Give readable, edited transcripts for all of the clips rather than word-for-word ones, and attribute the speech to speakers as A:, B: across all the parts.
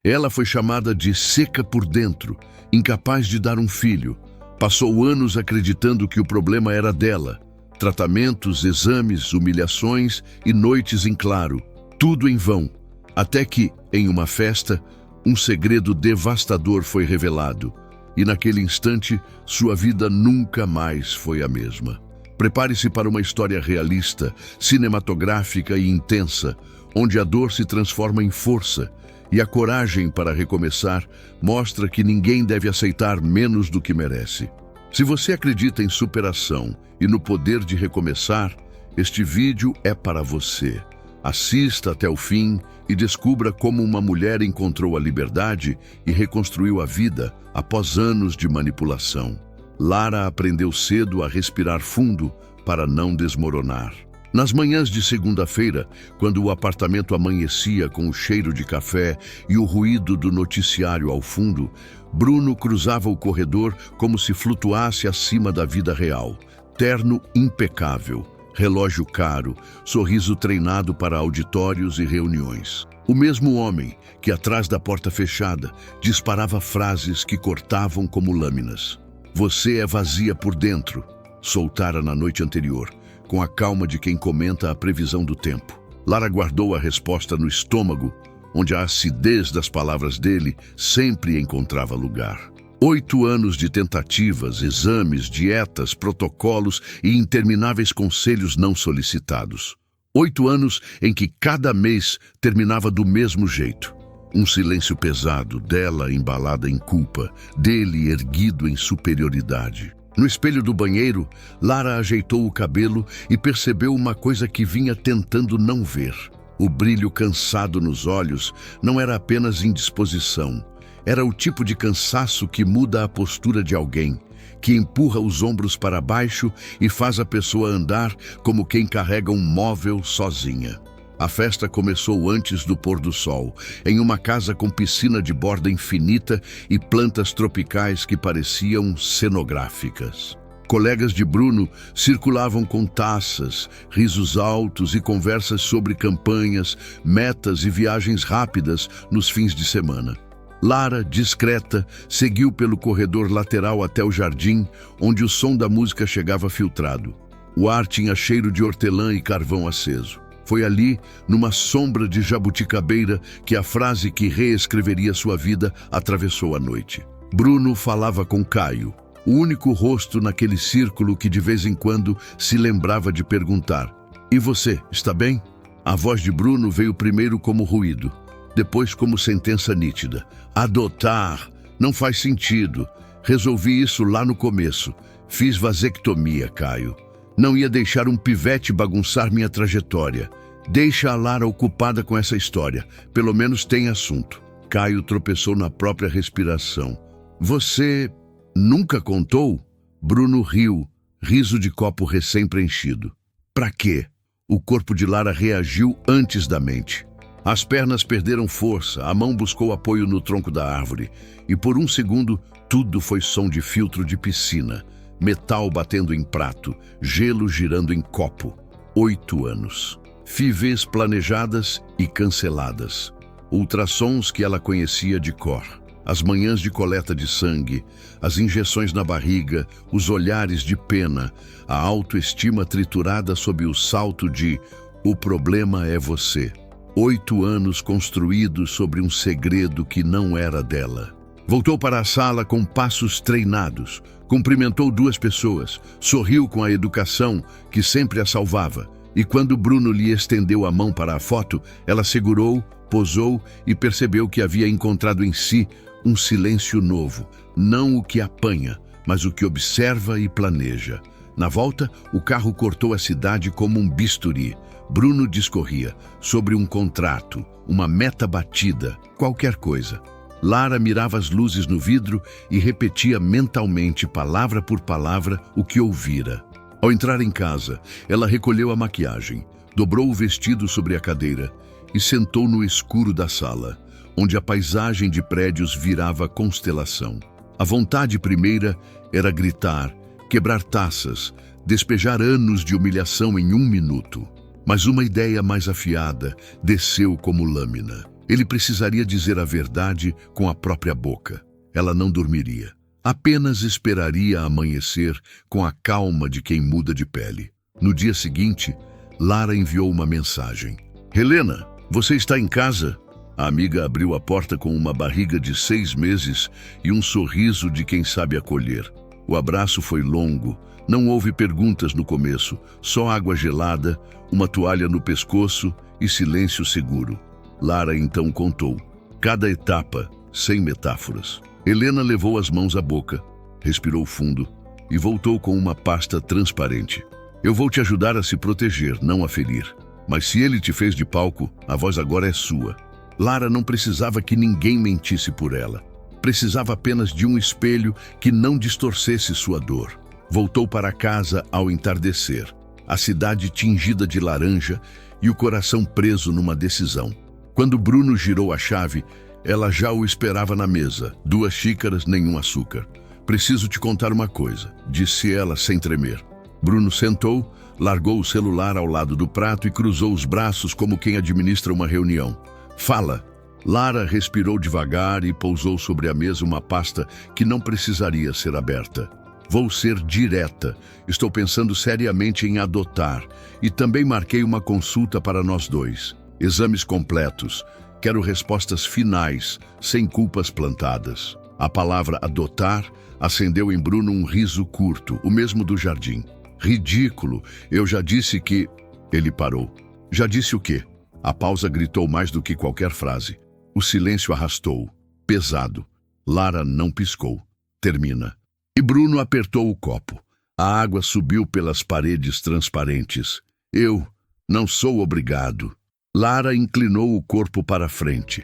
A: Ela foi chamada de seca por dentro, incapaz de dar um filho. Passou anos acreditando que o problema era dela. Tratamentos, exames, humilhações e noites em claro. Tudo em vão. Até que, em uma festa, um segredo devastador foi revelado. E naquele instante, sua vida nunca mais foi a mesma. Prepare-se para uma história realista, cinematográfica e intensa, onde a dor se transforma em força e a coragem para recomeçar mostra que ninguém deve aceitar menos do que merece. Se você acredita em superação e no poder de recomeçar, este vídeo é para você. Assista até o fim e descubra como uma mulher encontrou a liberdade e reconstruiu a vida após anos de manipulação. Lara aprendeu cedo a respirar fundo para não desmoronar. Nas manhãs de segunda-feira, quando o apartamento amanhecia com o cheiro de café e o ruído do noticiário ao fundo, Bruno cruzava o corredor como se flutuasse acima da vida real. Terno impecável, relógio caro, sorriso treinado para auditórios e reuniões. O mesmo homem que, atrás da porta fechada, disparava frases que cortavam como lâminas. "Você é vazia por dentro", soltara na noite anterior, com a calma de quem comenta a previsão do tempo. Lara guardou a resposta no estômago, onde a acidez das palavras dele sempre encontrava lugar. 8 anos de tentativas, exames, dietas, protocolos e intermináveis conselhos não solicitados. 8 anos em que cada mês terminava do mesmo jeito. Um silêncio pesado, dela embalada em culpa, dele erguido em superioridade. No espelho do banheiro, Lara ajeitou o cabelo e percebeu uma coisa que vinha tentando não ver. O brilho cansado nos olhos não era apenas indisposição. Era o tipo de cansaço que muda a postura de alguém, que empurra os ombros para baixo e faz a pessoa andar como quem carrega um móvel sozinha. A festa começou antes do pôr do sol, em uma casa com piscina de borda infinita e plantas tropicais que pareciam cenográficas. Colegas de Bruno circulavam com taças, risos altos e conversas sobre campanhas, metas e viagens rápidas nos fins de semana. Lara, discreta, seguiu pelo corredor lateral até o jardim, onde o som da música chegava filtrado. O ar tinha cheiro de hortelã e carvão aceso. Foi ali, numa sombra de jabuticabeira, que a frase que reescreveria sua vida atravessou a noite. Bruno falava com Caio, o único rosto naquele círculo que de vez em quando se lembrava de perguntar: "E você, está bem?" A voz de Bruno veio primeiro como ruído, depois como sentença nítida. "Adotar não faz sentido. Resolvi isso lá no começo. Fiz vasectomia, Caio. Não ia deixar um pivete bagunçar minha trajetória. Deixa a Lara ocupada com essa história. Pelo menos tem assunto." Caio tropeçou na própria respiração. "Você nunca contou?" Bruno riu, riso de copo recém-preenchido. "Pra quê?" O corpo de Lara reagiu antes da mente. As pernas perderam força, a mão buscou apoio no tronco da árvore. E por um segundo, tudo foi som de filtro de piscina. Metal batendo em prato, gelo girando em copo. 8 anos. FIVs planejadas e canceladas. Ultrassons que ela conhecia de cor. As manhãs de coleta de sangue, as injeções na barriga, os olhares de pena, a autoestima triturada sob o salto de "o problema é você". 8 anos construídos sobre um segredo que não era dela. Voltou para a sala com passos treinados, cumprimentou 2 pessoas, sorriu com a educação que sempre a salvava. E quando Bruno lhe estendeu a mão para a foto, ela segurou, posou e percebeu que havia encontrado em si um silêncio novo, não o que apanha, mas o que observa e planeja. Na volta, o carro cortou a cidade como um bisturi. Bruno discorria sobre um contrato, uma meta batida, qualquer coisa. Lara mirava as luzes no vidro e repetia mentalmente, palavra por palavra, o que ouvira. Ao entrar em casa, ela recolheu a maquiagem, dobrou o vestido sobre a cadeira e sentou no escuro da sala, onde a paisagem de prédios virava constelação. A vontade primeira era gritar, quebrar taças, despejar anos de humilhação em 1 minuto. Mas uma ideia mais afiada desceu como lâmina. Ele precisaria dizer a verdade com a própria boca. Ela não dormiria. Apenas esperaria amanhecer com a calma de quem muda de pele. No dia seguinte, Lara enviou uma mensagem. Helena, você está em casa? A amiga abriu a porta com uma barriga de 6 meses e um sorriso de quem sabe acolher. O abraço foi longo. Não houve perguntas no começo, só água gelada, uma toalha no pescoço e silêncio seguro. Lara então contou. Cada etapa, sem metáforas. Helena levou as mãos à boca, respirou fundo e voltou com uma pasta transparente. Eu vou te ajudar a se proteger, não a ferir. Mas se ele te fez de palco, a voz agora é sua. Lara não precisava que ninguém mentisse por ela. Precisava apenas de um espelho que não distorcesse sua dor. Voltou para casa ao entardecer, a cidade tingida de laranja e o coração preso numa decisão. Quando Bruno girou a chave, ela já o esperava na mesa, 2 xícaras, nenhum açúcar. Preciso te contar uma coisa, disse ela sem tremer. Bruno sentou, largou o celular ao lado do prato e cruzou os braços como quem administra uma reunião. Fala. Lara respirou devagar e pousou sobre a mesa uma pasta que não precisaria ser aberta. Vou ser direta. Estou pensando seriamente em adotar e também marquei uma consulta para nós 2. Exames completos. Quero respostas finais, sem culpas plantadas. A palavra adotar acendeu em Bruno um riso curto, o mesmo do jardim. Ridículo. Eu já disse que... Ele parou. Já disse o quê? A pausa gritou mais do que qualquer frase. O silêncio arrastou. Pesado. Lara não piscou. Termina. E Bruno apertou o copo. A água subiu pelas paredes transparentes. Eu não sou obrigado. Lara inclinou o corpo para frente.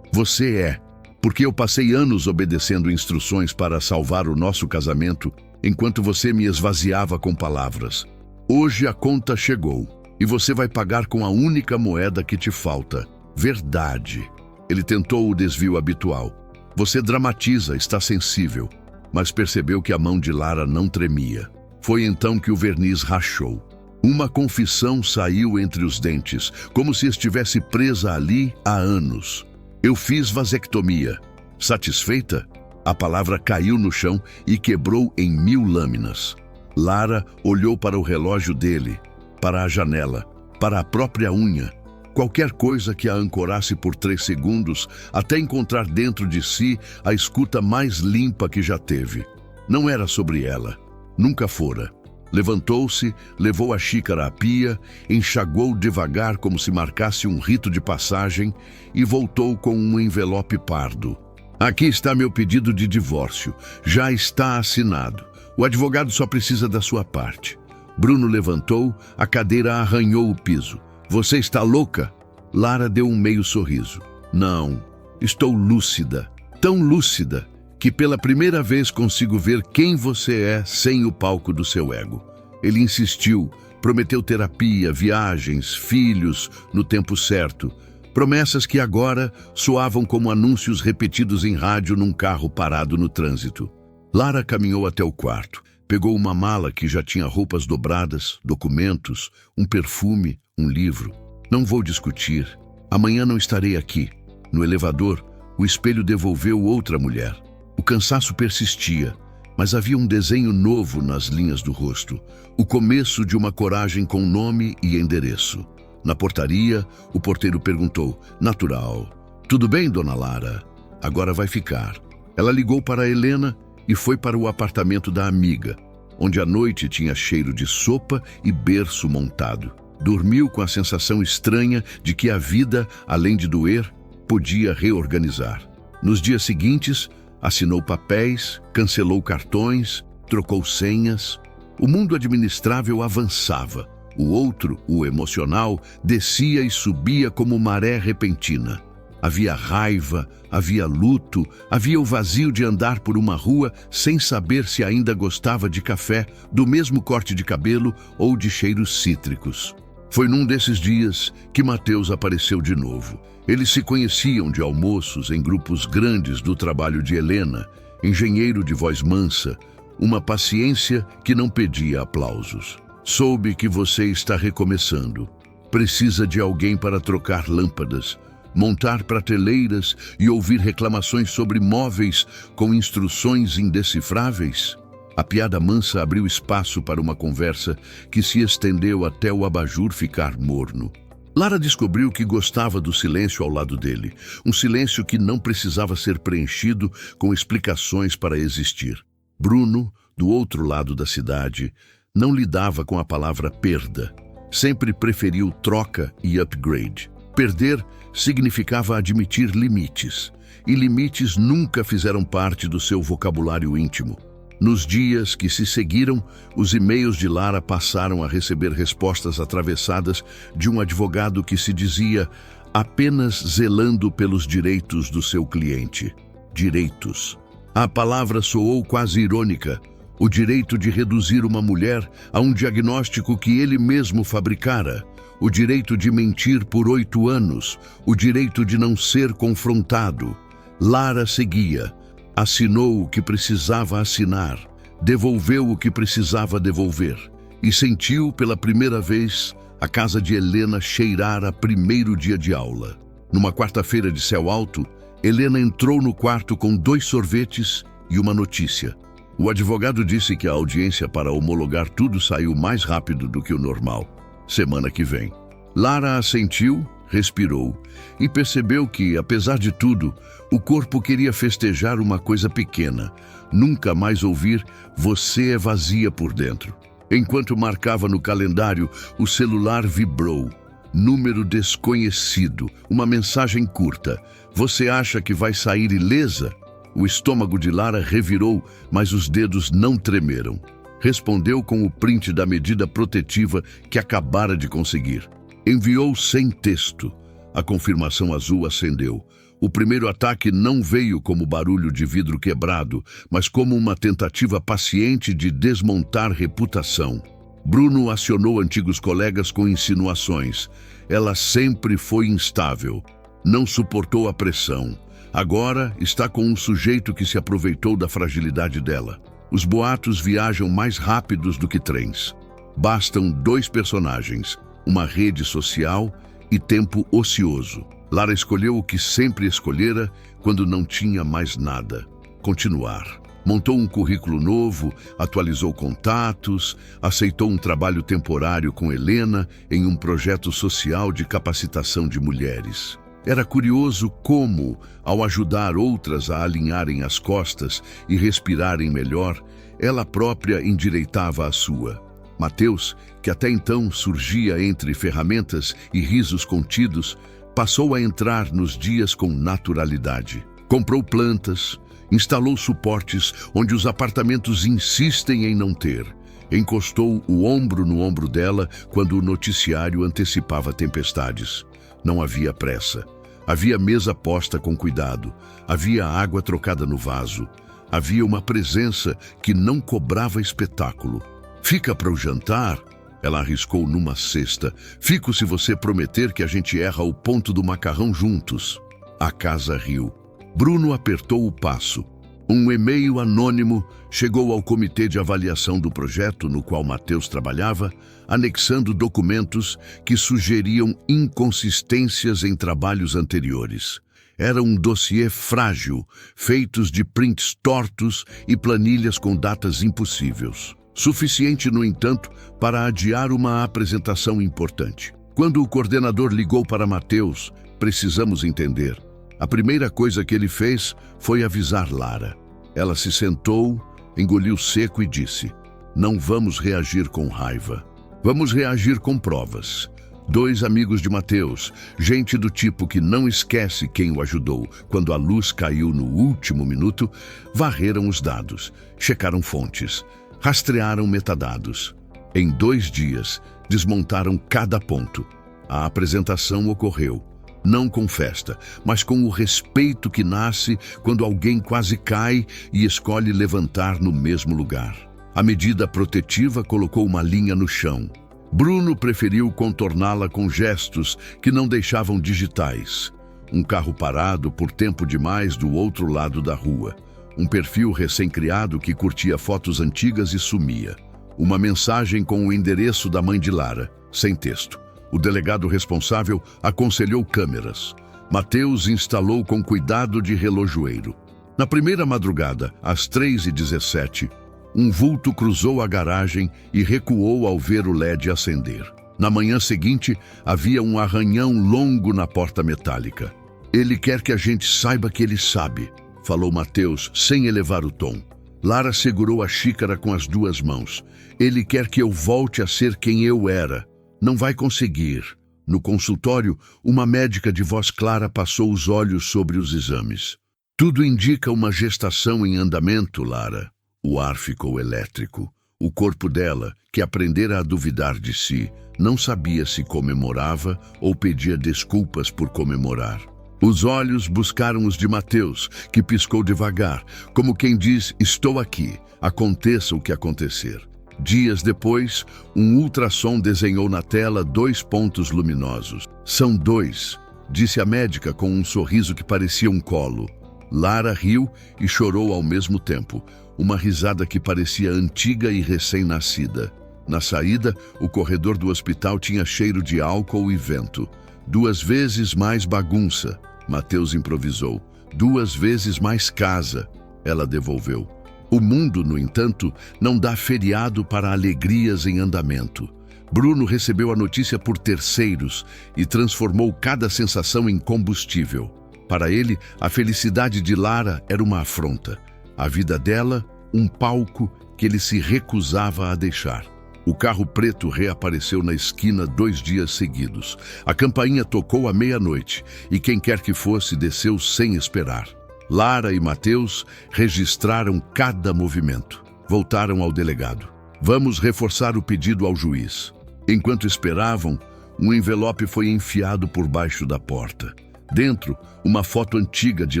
A: Você é. Porque eu passei anos obedecendo instruções para salvar o nosso casamento, enquanto você me esvaziava com palavras. Hoje a conta chegou, e você vai pagar com a única moeda que te falta. Verdade. Ele tentou o desvio habitual. Você dramatiza, está sensível. Mas percebeu que a mão de Lara não tremia. Foi então que o verniz rachou. Uma confissão saiu entre os dentes, como se estivesse presa ali há anos. Eu fiz vasectomia. Satisfeita? A palavra caiu no chão e quebrou em 1000 lâminas. Lara olhou para o relógio dele, para a janela, para a própria unha. Qualquer coisa que a ancorasse por 3 segundos, até encontrar dentro de si a escuta mais limpa que já teve. Não era sobre ela. Nunca fora. Levantou-se, levou a xícara à pia, enxagou devagar como se marcasse um rito de passagem e voltou com um envelope pardo. Aqui está meu pedido de divórcio. Já está assinado. O advogado só precisa da sua parte. Bruno levantou, a cadeira arranhou o piso. Você está louca? Lara deu um meio sorriso. Não, estou lúcida. Tão lúcida que pela primeira vez consigo ver quem você é sem o palco do seu ego. Ele insistiu, prometeu terapia, viagens, filhos, no tempo certo. Promessas que agora soavam como anúncios repetidos em rádio num carro parado no trânsito. Lara caminhou até o quarto. Pegou uma mala que já tinha roupas dobradas, documentos, um perfume, um livro. Não vou discutir. Amanhã não estarei aqui. No elevador, o espelho devolveu outra mulher. O cansaço persistia, mas havia um desenho novo nas linhas do rosto. O começo de uma coragem com nome e endereço. Na portaria, o porteiro perguntou, natural. Tudo bem, dona Lara? Agora vai ficar. Ela ligou para Helena e foi para o apartamento da amiga, onde a noite tinha cheiro de sopa e berço montado. Dormiu com a sensação estranha de que a vida, além de doer, podia reorganizar. Nos dias seguintes, assinou papéis, cancelou cartões, trocou senhas. O mundo administrável avançava. O outro, o emocional, descia e subia como maré repentina. Havia raiva, havia luto, havia o vazio de andar por uma rua sem saber se ainda gostava de café, do mesmo corte de cabelo ou de cheiros cítricos. Foi num desses dias que Mateus apareceu de novo. Eles se conheciam de almoços em grupos grandes do trabalho de Helena, engenheiro de voz mansa, uma paciência que não pedia aplausos. Soube que você está recomeçando. Precisa de alguém para trocar lâmpadas. montar prateleiras e ouvir reclamações sobre móveis com instruções indecifráveis? A piada mansa abriu espaço para uma conversa que se estendeu até o abajur ficar morno. Lara descobriu que gostava do silêncio ao lado dele, um silêncio que não precisava ser preenchido com explicações para existir. Bruno, do outro lado da cidade, não lidava com a palavra perda. Sempre preferiu troca e upgrade. Perder significava admitir limites, e limites nunca fizeram parte do seu vocabulário íntimo. Nos dias que se seguiram, os e-mails de Lara passaram a receber respostas atravessadas de um advogado que se dizia apenas zelando pelos direitos do seu cliente. Direitos. A palavra soou quase irônica. O direito de reduzir uma mulher a um diagnóstico que ele mesmo fabricara. O direito de mentir por 8 anos. O direito de não ser confrontado. Lara seguia. Assinou o que precisava assinar, devolveu o que precisava devolver e sentiu pela primeira vez a casa de Helena cheirar a primeiro dia de aula. Numa quarta-feira de céu alto, Helena entrou no quarto com 2 sorvetes e uma notícia. O advogado disse que a audiência para homologar tudo saiu mais rápido do que o normal. Semana que vem. Lara assentiu, respirou e percebeu que, apesar de tudo, o corpo queria festejar uma coisa pequena, nunca mais ouvir "você é vazia por dentro". Enquanto marcava no calendário, o celular vibrou. Número desconhecido, uma mensagem curta. "Você acha que vai sair ilesa?" O estômago de Lara revirou, mas os dedos não tremeram. Respondeu com o print da medida protetiva que acabara de conseguir. Enviou sem texto. A confirmação azul acendeu. O primeiro ataque não veio como barulho de vidro quebrado, mas como uma tentativa paciente de desmontar reputação. Bruno acionou antigos colegas com insinuações. Ela sempre foi instável. Não suportou a pressão. Agora está com um sujeito que se aproveitou da fragilidade dela. Os boatos viajam mais rápidos do que trens. Bastam 2 personagens, uma rede social e tempo ocioso. Lara escolheu o que sempre escolhera quando não tinha mais nada: continuar. Montou um currículo novo, atualizou contatos, aceitou um trabalho temporário com Helena em um projeto social de capacitação de mulheres. Era curioso como, ao ajudar outras a alinharem as costas e respirarem melhor, ela própria endireitava a sua. Mateus, que até então surgia entre ferramentas e risos contidos, passou a entrar nos dias com naturalidade. Comprou plantas, instalou suportes onde os apartamentos insistem em não ter. Encostou o ombro no ombro dela quando o noticiário antecipava tempestades. Não havia pressa. Havia mesa posta com cuidado. Havia água trocada no vaso. Havia uma presença que não cobrava espetáculo. "Fica para o jantar?" Ela arriscou numa cesta. "Fico se você prometer que a gente erra o ponto do macarrão juntos." A casa riu. Bruno apertou o passo. Um e-mail anônimo chegou ao comitê de avaliação do projeto no qual Mateus trabalhava, anexando documentos que sugeriam inconsistências em trabalhos anteriores. Era um dossiê frágil, feitos de prints tortos e planilhas com datas impossíveis. Suficiente, no entanto, para adiar uma apresentação importante. Quando o coordenador ligou para Mateus, "Precisamos entender." A primeira coisa que ele fez foi avisar Lara. Ela se sentou, engoliu seco e disse: "Não vamos reagir com raiva. Vamos reagir com provas." 2 amigos de Mateus, gente do tipo que não esquece quem o ajudou quando a luz caiu no último minuto, varreram os dados, checaram fontes, rastrearam metadados. Em 2 dias, desmontaram cada ponto. A apresentação ocorreu. Não com festa, mas com o respeito que nasce quando alguém quase cai e escolhe levantar no mesmo lugar. A medida protetiva colocou uma linha no chão. Bruno preferiu contorná-la com gestos que não deixavam digitais. Um carro parado por tempo demais do outro lado da rua. Um perfil recém-criado que curtia fotos antigas e sumia. Uma mensagem com o endereço da mãe de Lara, sem texto. O delegado responsável aconselhou câmeras. Mateus instalou com cuidado de relojoeiro. Na primeira madrugada, às 3h17, um vulto cruzou a garagem e recuou ao ver o LED acender. Na manhã seguinte, havia um arranhão longo na porta metálica. Ele quer que a gente saiba que ele sabe, falou Mateus, sem elevar o tom. Lara segurou a xícara com as duas mãos. Ele quer que eu volte a ser quem eu era. Não vai conseguir. No consultório, uma médica de voz clara passou os olhos sobre os exames. Tudo indica uma gestação em andamento, Lara. O ar ficou elétrico. O corpo dela, que aprendera a duvidar de si, não sabia se comemorava ou pedia desculpas por comemorar. Os olhos buscaram os de Mateus, que piscou devagar, como quem diz, estou aqui, aconteça o que acontecer. Dias depois, um ultrassom desenhou na tela 2 pontos luminosos. São 2, disse a médica com um sorriso que parecia um colo. Lara riu e chorou ao mesmo tempo, uma risada que parecia antiga e recém-nascida. Na saída, o corredor do hospital tinha cheiro de álcool e vento. 2 vezes mais bagunça, Mateus improvisou. 2 vezes mais casa, ela devolveu. O mundo, no entanto, não dá feriado para alegrias em andamento. Bruno recebeu a notícia por terceiros e transformou cada sensação em combustível. Para ele, a felicidade de Lara era uma afronta. A vida dela, um palco que ele se recusava a deixar. O carro preto reapareceu na esquina 2 dias seguidos. A campainha tocou à meia-noite e quem quer que fosse desceu sem esperar. Lara e Mateus registraram cada movimento. Voltaram ao delegado. Vamos reforçar o pedido ao juiz. Enquanto esperavam, um envelope foi enfiado por baixo da porta. Dentro, uma foto antiga de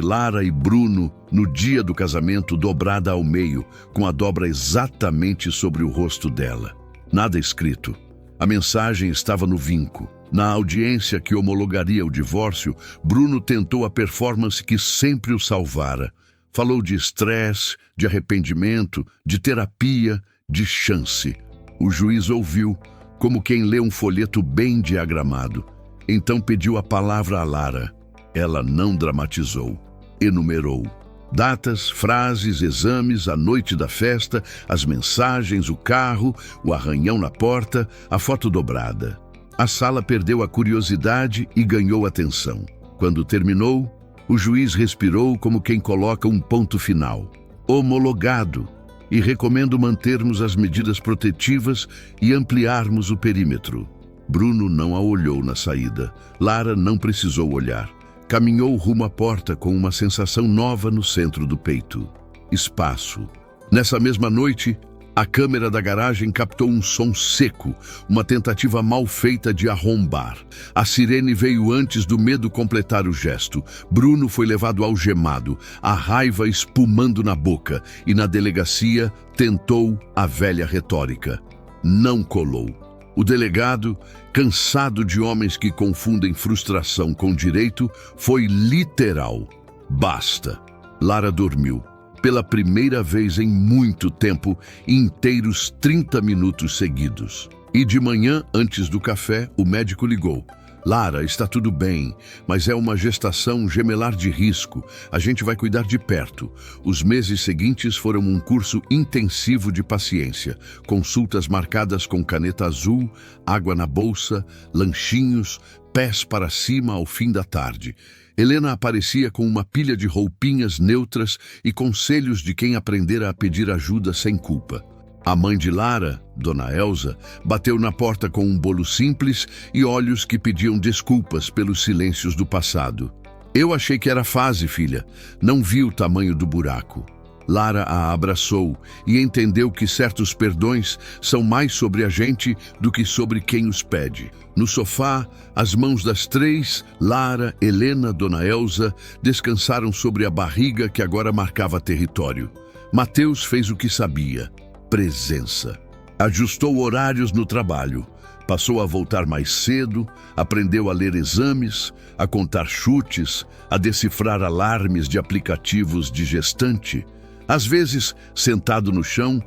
A: Lara e Bruno no dia do casamento dobrada ao meio, com a dobra exatamente sobre o rosto dela. Nada escrito. A mensagem estava no vinco. Na audiência que homologaria o divórcio, Bruno tentou a performance que sempre o salvara. Falou de estresse, de arrependimento, de terapia, de chance. O juiz ouviu, como quem lê um folheto bem diagramado. Então pediu a palavra a Lara. Ela não dramatizou. Enumerou. Datas, frases, exames, a noite da festa, as mensagens, o carro, o arranhão na porta, a foto dobrada. A sala perdeu a curiosidade e ganhou atenção. Quando terminou, o juiz respirou como quem coloca um ponto final. Homologado. E recomendo mantermos as medidas protetivas e ampliarmos o perímetro. Bruno não a olhou na saída. Lara não precisou olhar. Caminhou rumo à porta com uma sensação nova no centro do peito. Espaço. Nessa mesma noite, a câmera da garagem captou um som seco, uma tentativa mal feita de arrombar. A sirene veio antes do medo completar o gesto. Bruno foi levado algemado, a raiva espumando na boca, e na delegacia tentou a velha retórica. Não colou. O delegado, cansado de homens que confundem frustração com direito, foi literal. Basta. Lara dormiu. Pela primeira vez em muito tempo, inteiros 30 minutos seguidos. E de manhã, antes do café, o médico ligou. Lara, está tudo bem, mas é uma gestação gemelar de risco. A gente vai cuidar de perto. Os meses seguintes foram um curso intensivo de paciência. Consultas marcadas com caneta azul, água na bolsa, lanchinhos, pés para cima ao fim da tarde. Helena aparecia com uma pilha de roupinhas neutras e conselhos de quem aprendera a pedir ajuda sem culpa. A mãe de Lara, Dona Elza, bateu na porta com um bolo simples e olhos que pediam desculpas pelos silêncios do passado. Eu achei que era fase, filha. Não vi o tamanho do buraco. Lara a abraçou e entendeu que certos perdões são mais sobre a gente do que sobre quem os pede. No sofá, as mãos das 3, Lara, Helena, Dona Elza, descansaram sobre a barriga que agora marcava território. Mateus fez o que sabia. Presença. Ajustou horários no trabalho. Passou a voltar mais cedo, aprendeu a ler exames, a contar chutes, a decifrar alarmes de aplicativos de gestante. Às vezes, sentado no chão,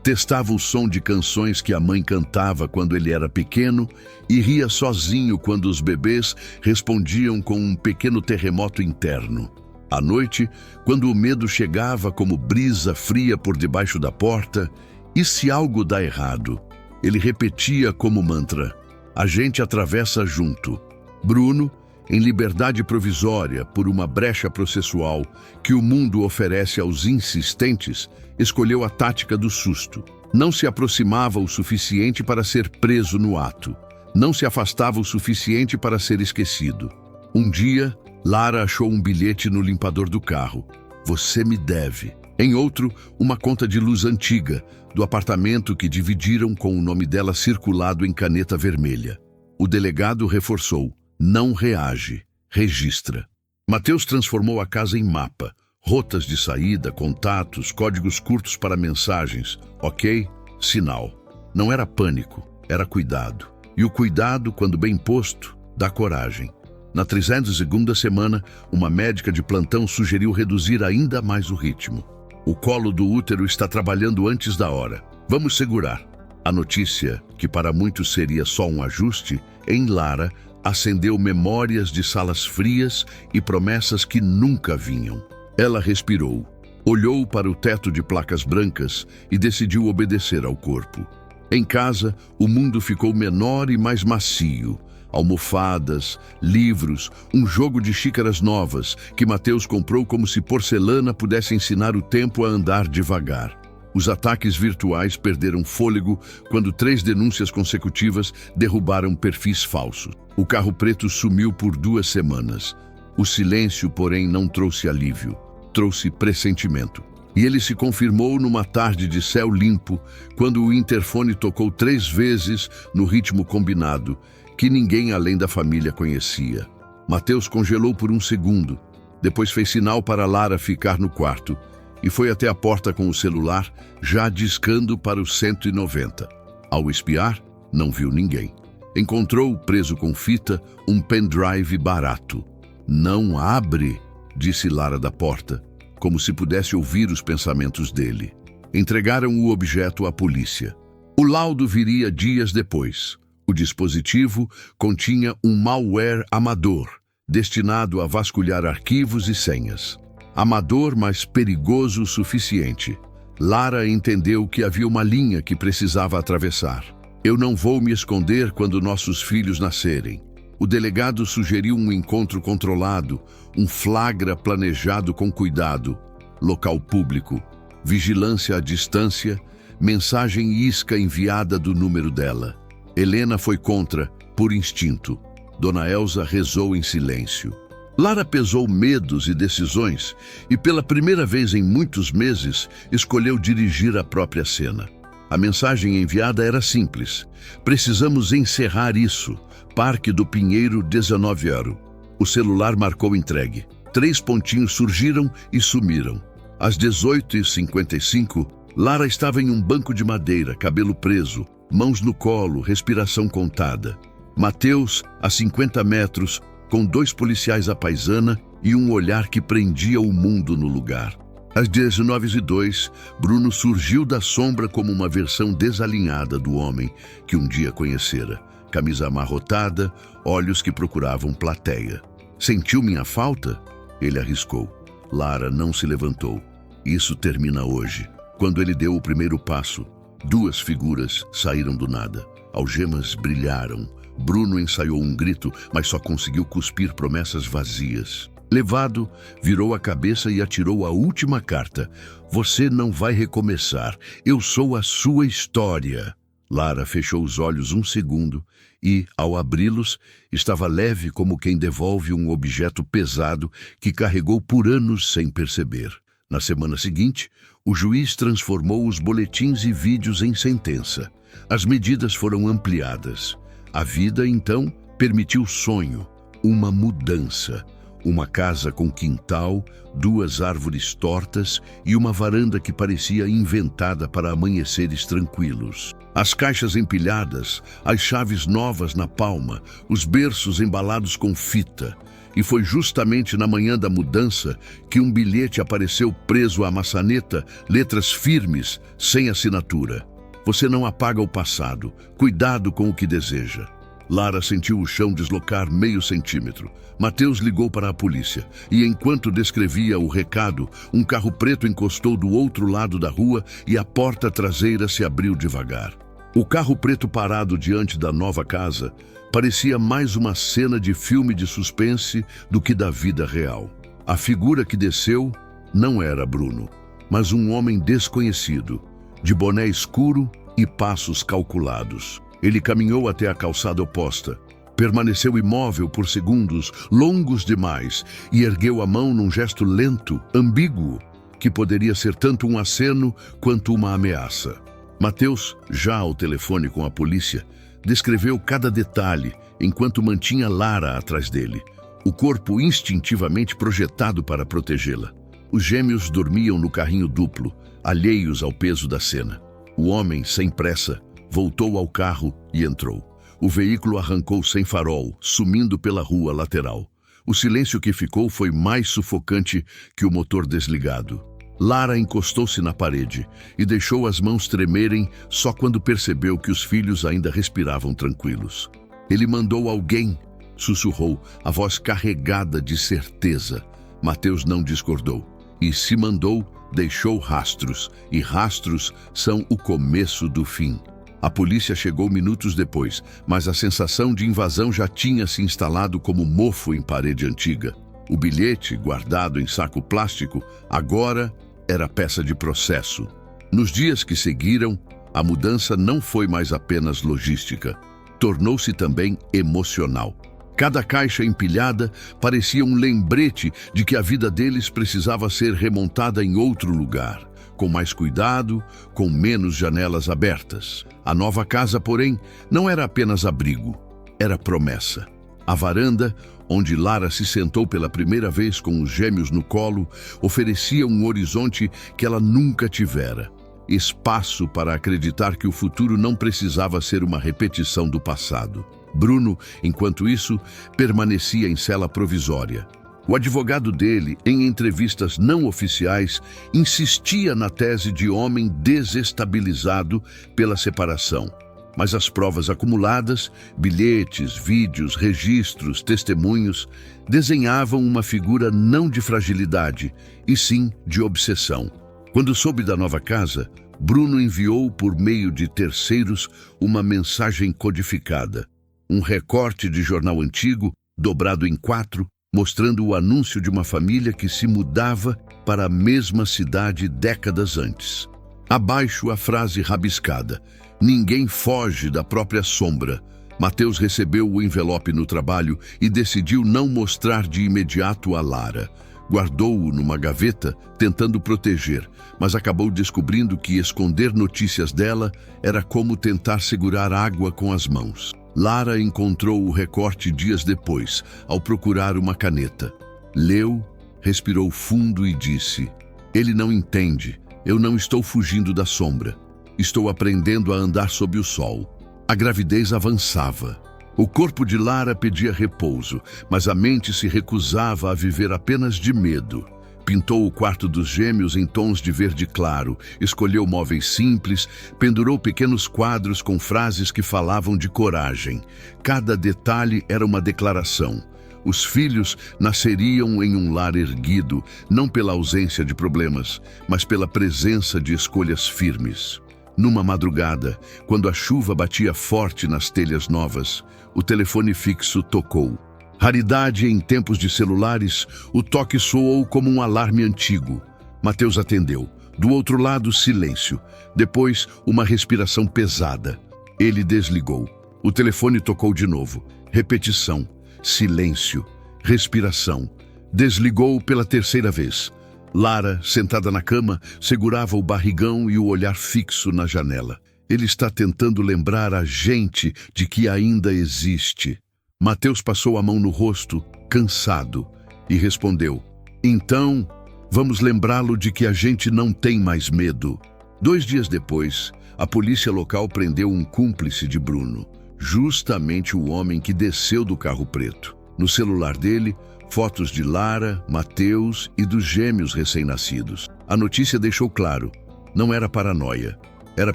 A: Detestava o som de canções que a mãe cantava quando ele era pequeno e ria sozinho quando os bebês respondiam com um pequeno terremoto interno. À noite, quando o medo chegava como brisa fria por debaixo da porta, e se algo dá errado? Ele repetia como mantra: a gente atravessa junto. Bruno, em liberdade provisória por uma brecha processual que o mundo oferece aos insistentes, escolheu a tática do susto. Não se aproximava o suficiente para ser preso no ato. Não se afastava o suficiente para ser esquecido. Um dia, Lara achou um bilhete no limpador do carro. Você me deve. Em outro, uma conta de luz antiga, do apartamento que dividiram com o nome dela circulado em caneta vermelha. O delegado reforçou: não reage, registra. Mateus transformou a casa em mapa. Rotas de saída, contatos, códigos curtos para mensagens. Ok? Sinal. Não era pânico, era cuidado. E o cuidado, quando bem posto, dá coragem. Na 32ª semana, uma médica de plantão sugeriu reduzir ainda mais o ritmo. O colo do útero está trabalhando antes da hora. Vamos segurar. A notícia, que para muitos seria só um ajuste, em Lara, acendeu memórias de salas frias e promessas que nunca vinham. Ela respirou, olhou para o teto de placas brancas e decidiu obedecer ao corpo. Em casa, o mundo ficou menor e mais macio. Almofadas, livros, um jogo de xícaras novas que Mateus comprou como se porcelana pudesse ensinar o tempo a andar devagar. Os ataques virtuais perderam fôlego quando 3 denúncias consecutivas derrubaram perfis falsos. O carro preto sumiu por 2 semanas. O silêncio, porém, não trouxe alívio. Trouxe pressentimento. E ele se confirmou numa tarde de céu limpo, quando o interfone tocou 3 vezes no ritmo combinado, que ninguém além da família conhecia. Mateus congelou por 1 segundo, depois fez sinal para Lara ficar no quarto e foi até a porta com o celular, já discando para o 190. Ao espiar, não viu ninguém. Encontrou, preso com fita, um pendrive barato. Não abre, disse Lara da porta, como se pudesse ouvir os pensamentos dele. Entregaram o objeto à polícia. O laudo viria dias depois. O dispositivo continha um malware amador, destinado a vasculhar arquivos e senhas. Amador, mas perigoso o suficiente. Lara entendeu que havia uma linha que precisava atravessar. Eu não vou me esconder quando nossos filhos nascerem. O delegado sugeriu um encontro controlado, um flagra planejado com cuidado, local público, vigilância à distância, mensagem isca enviada do número dela. Helena foi contra, por instinto. Dona Elsa rezou em silêncio. Lara pesou medos e decisões e, pela primeira vez em muitos meses, escolheu dirigir a própria cena. A mensagem enviada era simples: precisamos encerrar isso. Parque do Pinheiro, 19h. O celular marcou entregue. 3 pontinhos surgiram e sumiram. Às 18h55, Lara estava em um banco de madeira, cabelo preso, mãos no colo, respiração contada. Mateus, a 50 metros, com 2 policiais à paisana e um olhar que prendia o mundo no lugar. Às 19h02, Bruno surgiu da sombra como uma versão desalinhada do homem que um dia conhecera. Camisa amarrotada, olhos que procuravam plateia. Sentiu minha falta? Ele arriscou. Lara não se levantou. Isso termina hoje. Quando ele deu o primeiro passo, 2 figuras saíram do nada. Algemas brilharam. Bruno ensaiou um grito, mas só conseguiu cuspir promessas vazias. Levado, virou a cabeça e atirou a última carta. Você não vai recomeçar. Eu sou a sua história. Lara fechou os olhos 1 segundo e, ao abri-los, estava leve como quem devolve um objeto pesado que carregou por anos sem perceber. Na semana seguinte, o juiz transformou os boletins e vídeos em sentença. As medidas foram ampliadas. A vida, então, permitiu sonho, uma mudança. Uma casa com quintal, 2 árvores tortas e uma varanda que parecia inventada para amanheceres tranquilos. As caixas empilhadas, as chaves novas na palma, os berços embalados com fita. E foi justamente na manhã da mudança que um bilhete apareceu preso à maçaneta, letras firmes, sem assinatura. Você não apaga o passado. Cuidado com o que deseja. Lara sentiu o chão deslocar meio centímetro. Mateus ligou para a polícia e, enquanto descrevia o recado, um carro preto encostou do outro lado da rua e a porta traseira se abriu devagar. O carro preto parado diante da nova casa parecia mais uma cena de filme de suspense do que da vida real. A figura que desceu não era Bruno, mas um homem desconhecido, de boné escuro e passos calculados. Ele caminhou até a calçada oposta, permaneceu imóvel por segundos, longos demais, e ergueu a mão num gesto lento, ambíguo, que poderia ser tanto um aceno quanto uma ameaça. Mateus, já ao telefone com a polícia, descreveu cada detalhe enquanto mantinha Lara atrás dele, o corpo instintivamente projetado para protegê-la. Os gêmeos dormiam no carrinho duplo, alheios ao peso da cena. O homem, sem pressa, voltou ao carro e entrou. O veículo arrancou sem farol, sumindo pela rua lateral. O silêncio que ficou foi mais sufocante que o motor desligado. Lara encostou-se na parede e deixou as mãos tremerem só quando percebeu que os filhos ainda respiravam tranquilos. Ele mandou alguém, sussurrou, a voz carregada de certeza. Mateus não discordou. E se mandou, deixou rastros, e rastros são o começo do fim. A polícia chegou minutos depois, mas a sensação de invasão já tinha se instalado como mofo em parede antiga. O bilhete, guardado em saco plástico, agora era peça de processo. Nos dias que seguiram, a mudança não foi mais apenas logística. Tornou-se também emocional. Cada caixa empilhada parecia um lembrete de que a vida deles precisava ser remontada em outro lugar, com mais cuidado, com menos janelas abertas. A nova casa, porém, não era apenas abrigo, era promessa. A varanda, onde Lara se sentou pela primeira vez com os gêmeos no colo, oferecia um horizonte que ela nunca tivera. Espaço para acreditar que o futuro não precisava ser uma repetição do passado. Bruno, enquanto isso, permanecia em cela provisória. O advogado dele, em entrevistas não oficiais, insistia na tese de homem desestabilizado pela separação. Mas as provas acumuladas, bilhetes, vídeos, registros, testemunhos, desenhavam uma figura não de fragilidade, e sim de obsessão. Quando soube da nova casa, Bruno enviou por meio de terceiros uma mensagem codificada. Um recorte de jornal antigo, dobrado em 4, mostrando o anúncio de uma família que se mudava para a mesma cidade décadas antes. Abaixo a frase rabiscada: "Ninguém foge da própria sombra." Mateus recebeu o envelope no trabalho e decidiu não mostrar de imediato a Lara. Guardou-o numa gaveta, tentando proteger, mas acabou descobrindo que esconder notícias dela era como tentar segurar água com as mãos. Lara encontrou o recorte dias depois, ao procurar uma caneta. Leu, respirou fundo e disse: "Ele não entende. Eu não estou fugindo da sombra. Estou aprendendo a andar sob o sol." A gravidez avançava. O corpo de Lara pedia repouso, mas a mente se recusava a viver apenas de medo. Pintou o quarto dos gêmeos em tons de verde claro, escolheu móveis simples, pendurou pequenos quadros com frases que falavam de coragem. Cada detalhe era uma declaração. Os filhos nasceriam em um lar erguido, não pela ausência de problemas, mas pela presença de escolhas firmes. Numa madrugada, quando a chuva batia forte nas telhas novas, o telefone fixo tocou. Raridade em tempos de celulares, o toque soou como um alarme antigo. Mateus atendeu. Do outro lado, silêncio. Depois, uma respiração pesada. Ele desligou. O telefone tocou de novo. Repetição. Silêncio. Respiração. Desligou pela terceira vez. Lara, sentada na cama, segurava o barrigão e o olhar fixo na janela. Ele está tentando lembrar a gente de que ainda existe. Mateus passou a mão no rosto, cansado, e respondeu: "Então, vamos lembrá-lo de que a gente não tem mais medo." 2 dias depois, a polícia local prendeu um cúmplice de Bruno, justamente o homem que desceu do carro preto. No celular dele, Fotos de Lara, Mateus e dos gêmeos recém-nascidos. A notícia deixou claro, não era paranoia, era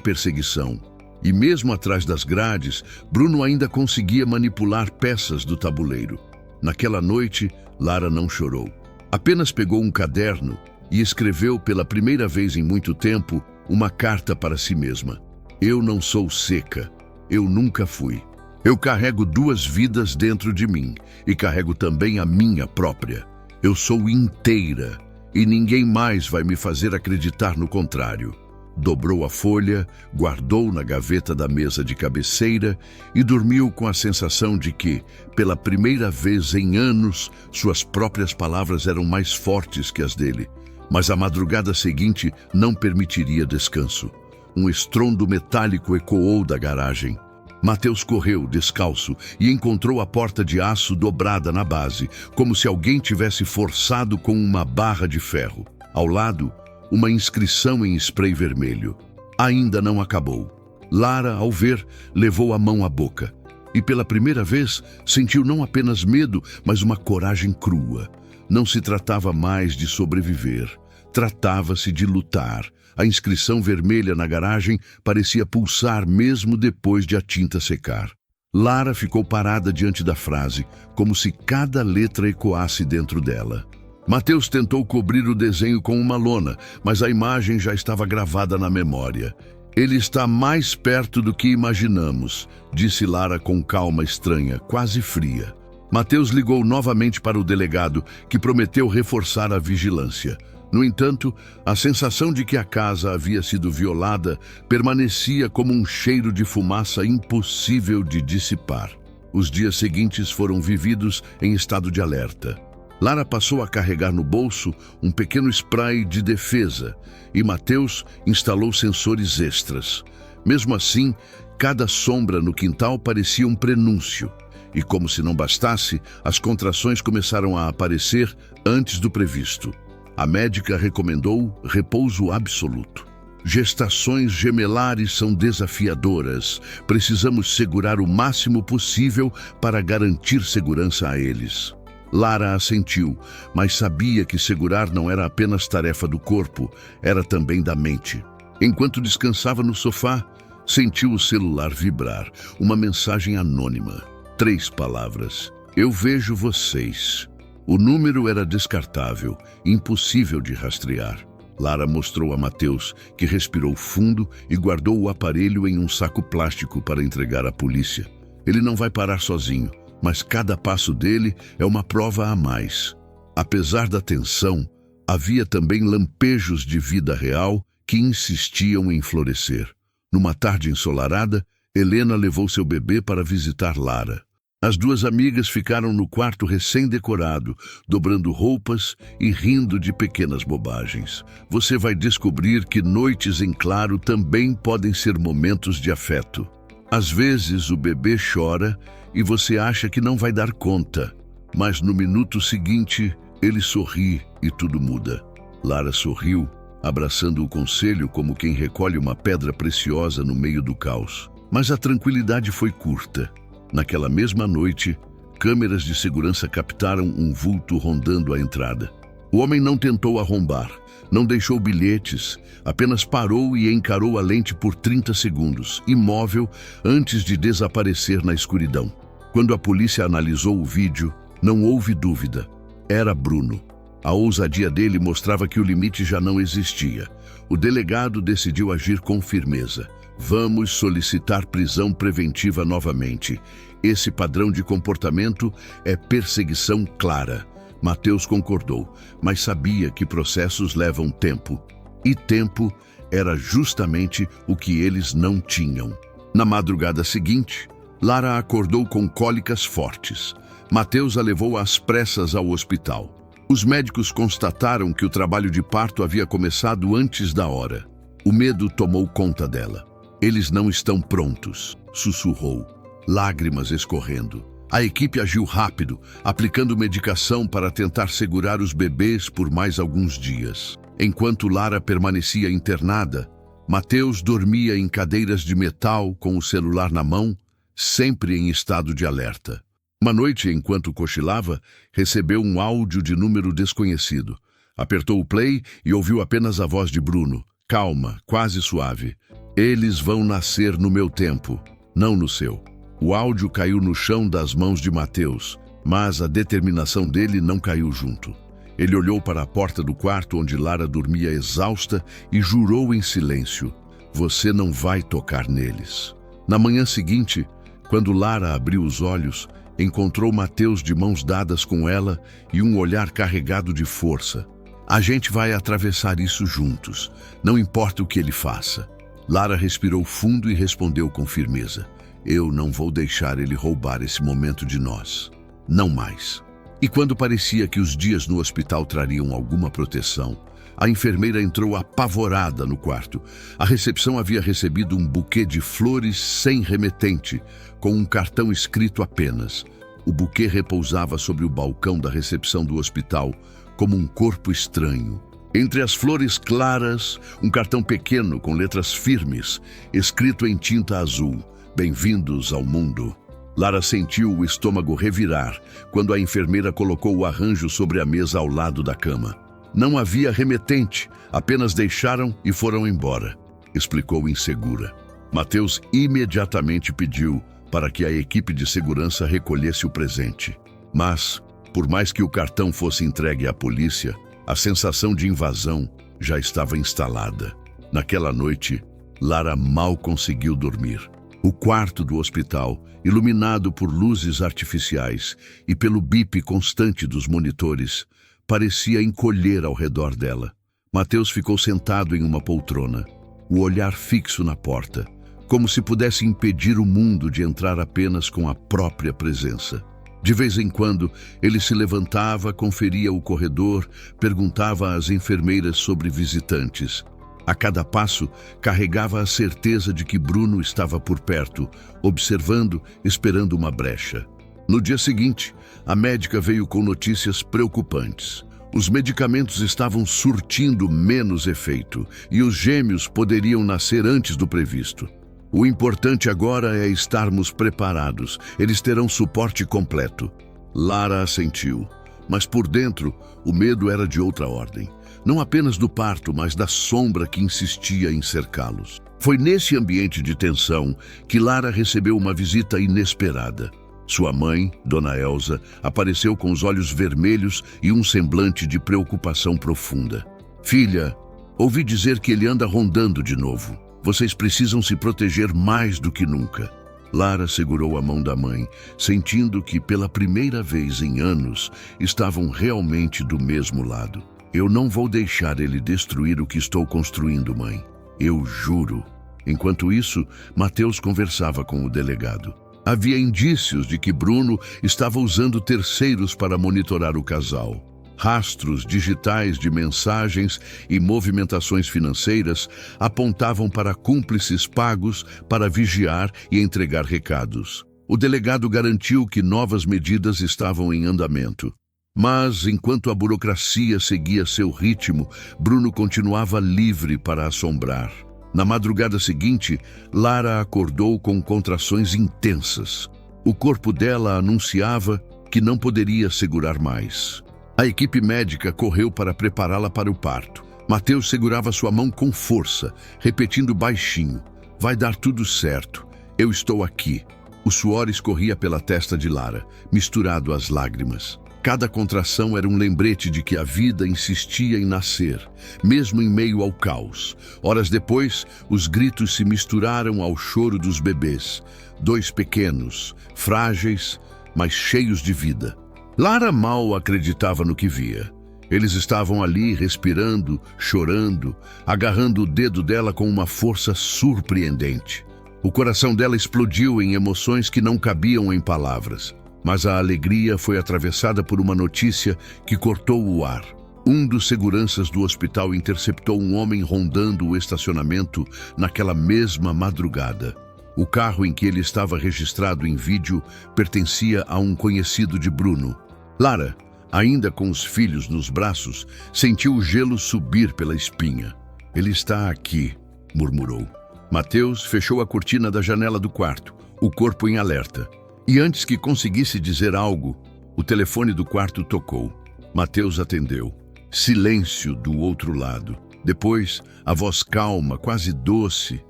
A: perseguição. E mesmo atrás das grades, Bruno ainda conseguia manipular peças do tabuleiro. Naquela noite, Lara não chorou. Apenas pegou um caderno e escreveu pela primeira vez em muito tempo uma carta para si mesma. Eu não sou seca, eu nunca fui. Eu carrego 2 vidas dentro de mim e carrego também a minha própria. Eu sou inteira e ninguém mais vai me fazer acreditar no contrário. Dobrou a folha, guardou na gaveta da mesa de cabeceira e dormiu com a sensação de que, pela primeira vez em anos, suas próprias palavras eram mais fortes que as dele. Mas a madrugada seguinte não permitiria descanso. Um estrondo metálico ecoou da garagem. Mateus correu, descalço, e encontrou a porta de aço dobrada na base, como se alguém tivesse forçado com uma barra de ferro. Ao lado, uma inscrição em spray vermelho. Ainda não acabou. Lara, ao ver, levou a mão à boca. E pela primeira vez, sentiu não apenas medo, mas uma coragem crua. Não se tratava mais de sobreviver. Tratava-se de lutar. A inscrição vermelha na garagem parecia pulsar mesmo depois de a tinta secar. Lara ficou parada diante da frase, como se cada letra ecoasse dentro dela. Mateus tentou cobrir o desenho com uma lona, mas a imagem já estava gravada na memória. Ele está mais perto do que imaginamos, disse Lara com calma estranha, quase fria. Mateus ligou novamente para o delegado, que prometeu reforçar a vigilância. No entanto, a sensação de que a casa havia sido violada permanecia como um cheiro de fumaça impossível de dissipar. Os dias seguintes foram vividos em estado de alerta. Lara passou a carregar no bolso um pequeno spray de defesa e Mateus instalou sensores extras. Mesmo assim, cada sombra no quintal parecia um prenúncio. E como se não bastasse, as contrações começaram a aparecer antes do previsto. A médica recomendou repouso absoluto. Gestações gemelares são desafiadoras. Precisamos segurar o máximo possível para garantir segurança a eles. Lara assentiu, mas sabia que segurar não era apenas tarefa do corpo, era também da mente. Enquanto descansava no sofá, sentiu o celular vibrar. Uma mensagem anônima. 3 palavras. Eu vejo vocês. O número era descartável, impossível de rastrear. Lara mostrou a Mateus, que respirou fundo e guardou o aparelho em um saco plástico para entregar à polícia. Ele não vai parar sozinho, mas cada passo dele é uma prova a mais. Apesar da tensão, havia também lampejos de vida real que insistiam em florescer. Numa tarde ensolarada, Helena levou seu bebê para visitar Lara. As 2 amigas ficaram no quarto recém-decorado, dobrando roupas e rindo de pequenas bobagens. Você vai descobrir que noites em claro também podem ser momentos de afeto. Às vezes o bebê chora e você acha que não vai dar conta, mas no minuto seguinte ele sorri e tudo muda. Lara sorriu, abraçando o conselho como quem recolhe uma pedra preciosa no meio do caos. Mas a tranquilidade foi curta. Naquela mesma noite, câmeras de segurança captaram um vulto rondando a entrada. O homem não tentou arrombar, não deixou bilhetes, apenas parou e encarou a lente por 30 segundos, imóvel, antes de desaparecer na escuridão. Quando a polícia analisou o vídeo, não houve dúvida. Era Bruno. A ousadia dele mostrava que o limite já não existia. O delegado decidiu agir com firmeza. Vamos solicitar prisão preventiva novamente. Esse padrão de comportamento é perseguição clara. Mateus concordou, mas sabia que processos levam tempo. E tempo era justamente o que eles não tinham. Na madrugada seguinte, Lara acordou com cólicas fortes. Mateus a levou às pressas ao hospital. Os médicos constataram que o trabalho de parto havia começado antes da hora. O medo tomou conta dela. Eles não estão prontos, sussurrou, lágrimas escorrendo. A equipe agiu rápido, aplicando medicação para tentar segurar os bebês por mais alguns dias. Enquanto Lara permanecia internada, Mateus dormia em cadeiras de metal com o celular na mão, sempre em estado de alerta. Uma noite, enquanto cochilava, recebeu um áudio de número desconhecido. Apertou o play e ouviu apenas a voz de Bruno, calma, quase suave. Eles vão nascer no meu tempo, não no seu. O áudio caiu no chão das mãos de Mateus, mas a determinação dele não caiu junto. Ele olhou para a porta do quarto onde Lara dormia exausta e jurou em silêncio: você não vai tocar neles. Na manhã seguinte, quando Lara abriu os olhos, encontrou Mateus de mãos dadas com ela e um olhar carregado de força. A gente vai atravessar isso juntos, não importa o que ele faça. Lara respirou fundo e respondeu com firmeza: eu não vou deixar ele roubar esse momento de nós. Não mais. E quando parecia que os dias no hospital trariam alguma proteção, a enfermeira entrou apavorada no quarto. A recepção havia recebido um buquê de flores sem remetente, com um cartão escrito apenas. O buquê repousava sobre o balcão da recepção do hospital, como um corpo estranho. Entre as flores claras, um cartão pequeno com letras firmes, escrito em tinta azul: bem-vindos ao mundo. Lara sentiu o estômago revirar quando a enfermeira colocou o arranjo sobre a mesa ao lado da cama. Não havia remetente, apenas deixaram e foram embora, explicou insegura. Mateus imediatamente pediu para que a equipe de segurança recolhesse o presente. Mas, por mais que o cartão fosse entregue à polícia, a sensação de invasão já estava instalada. Naquela noite, Lara mal conseguiu dormir. O quarto do hospital, iluminado por luzes artificiais e pelo bip constante dos monitores, parecia encolher ao redor dela. Mateus ficou sentado em uma poltrona, o olhar fixo na porta, como se pudesse impedir o mundo de entrar apenas com a própria presença. De vez em quando, ele se levantava, conferia o corredor, perguntava às enfermeiras sobre visitantes. A cada passo, carregava a certeza de que Bruno estava por perto, observando, esperando uma brecha. No dia seguinte, a médica veio com notícias preocupantes. Os medicamentos estavam surtindo menos efeito e os gêmeos poderiam nascer antes do previsto. O importante agora é estarmos preparados. Eles terão suporte completo. Lara assentiu, mas por dentro o medo era de outra ordem. Não apenas do parto, mas da sombra que insistia em cercá-los. Foi nesse ambiente de tensão que Lara recebeu uma visita inesperada. Sua mãe, Dona Elsa, apareceu com os olhos vermelhos e um semblante de preocupação profunda. Filha, ouvi dizer que ele anda rondando de novo. Vocês precisam se proteger mais do que nunca. Lara segurou a mão da mãe, sentindo que, pela primeira vez em anos, estavam realmente do mesmo lado. Eu não vou deixar ele destruir o que estou construindo, mãe. Eu juro. Enquanto isso, Mateus conversava com o delegado. Havia indícios de que Bruno estava usando terceiros para monitorar o casal. Rastros digitais de mensagens e movimentações financeiras apontavam para cúmplices pagos para vigiar e entregar recados. O delegado garantiu que novas medidas estavam em andamento. Mas, enquanto a burocracia seguia seu ritmo, Bruno continuava livre para assombrar. Na madrugada seguinte, Lara acordou com contrações intensas. O corpo dela anunciava que não poderia segurar mais. A equipe médica correu para prepará-la para o parto. Mateus segurava sua mão com força, repetindo baixinho: vai dar tudo certo. Eu estou aqui. O suor escorria pela testa de Lara, misturado às lágrimas. Cada contração era um lembrete de que a vida insistia em nascer, mesmo em meio ao caos. Horas depois, os gritos se misturaram ao choro dos bebês. 2 pequenos, frágeis, mas cheios de vida. Lara mal acreditava no que via. Eles estavam ali respirando, chorando, agarrando o dedo dela com uma força surpreendente. O coração dela explodiu em emoções que não cabiam em palavras. Mas a alegria foi atravessada por uma notícia que cortou o ar. Um dos seguranças do hospital interceptou um homem rondando o estacionamento naquela mesma madrugada. O carro em que ele estava registrado em vídeo pertencia a um conhecido de Bruno. Lara, ainda com os filhos nos braços, sentiu o gelo subir pela espinha. Ele está aqui, murmurou. Mateus fechou a cortina da janela do quarto, o corpo em alerta. E antes que conseguisse dizer algo, o telefone do quarto tocou. Mateus atendeu. Silêncio do outro lado. Depois, a voz calma, quase doce,